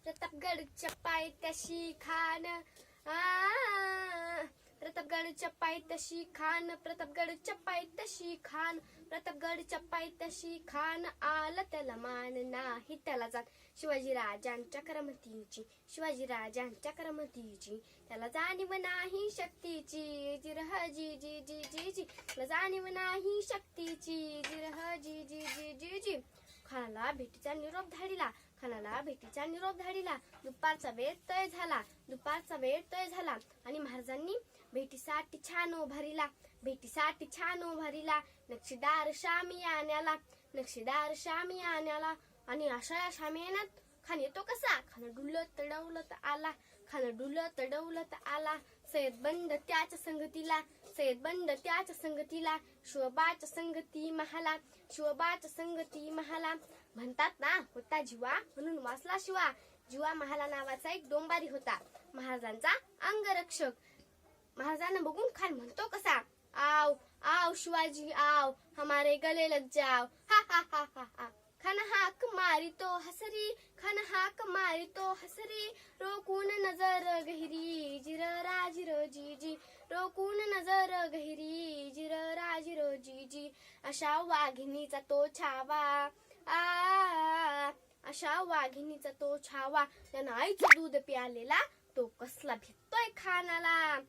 प्रतापगडच्या पायथ्याशी खान प्रतापगडच्या पायथ्याशी खान प्रतापगडच्या पायथ्याशी खान प्रतापगडच्या पायथ्याशी खान आला त्याला मान नाही त्याला जात शिवाजी राजांच्या करमतीची शिवाजी राजांच्या करमतीची त्याला जाणीव नाही शक्तीची जिरह जी जी जी जी जी त्याला जाणीव नाही शक्तीची जिरह जी जी जी जी जी खानाला भेटीचा निरोप धाडिला खानाला भेटीचा निरोप धाडिला दुपारचा वेळ तय झाला आणि महाराजांनी भेटीसाठी छान उभारिला नक्षीदार शामी आण्याला आणि अशा या शामियानात खान येतो कसा खान डुलत डौलत आला सय्यद बंद त्याच्या संगतीला शोभाच्या संगती महाला म्हणतात ना होता जीवा म्हणून वाचला शिवा जीवा महाला नावाचा एक डोंबारी होता महाराजांचा अंगरक्षक महाराजांना बघून खान म्हणतो कसा आओ आओ शिवाजी आओ हमारे गले लग जाओ हा हा हा हा हा खान हाक मारी तो हसरी रोकून नजर गहिरी जिर जी जी रोकून नजर गहिरी जिर जी जी अशा वाघिणीचा तो छावा त्यानं आईचं दूध प्यालेला तो कसला भेटतोय खानाला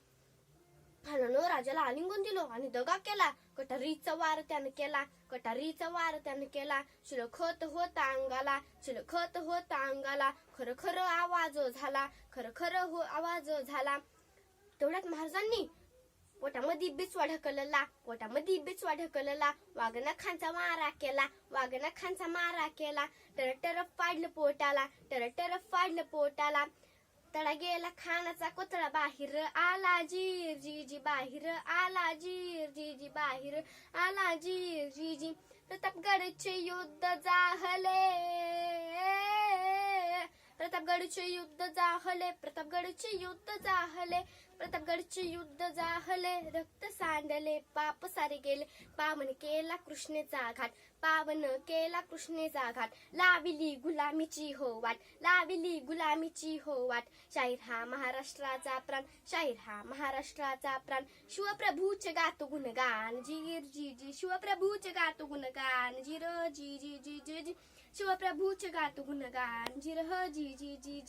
खानानं राजाला आलिंगन दिलो आणि दगा केला कटारीचा वार त्यानं केला शिलखत होता अंगाला खर आवाज झाला तेवढ्यात महाराजांनी पोटामध्ये बिचवा ढकलला वाघना खानचा मारा केला टर फाडलं पोटाला तडा गेला खानाचा कोतळा बाहेर आला जीर जी जी बाहेर आला जीर जी जी प्रतापगडचे युद्ध जाहले रक्त सांडले पाप सारे गेले पावन केला लाविली गुलामीची हो वाट शाहीर हा महाराष्ट्राचा प्राण शिवप्रभूचे गातो गुणगान जीर जी जी शिवप्रभूचे गातो गुणगान जिर जी जी जी जी जी शिवप्रभूचे गातो गुणगान जिर जी जी जी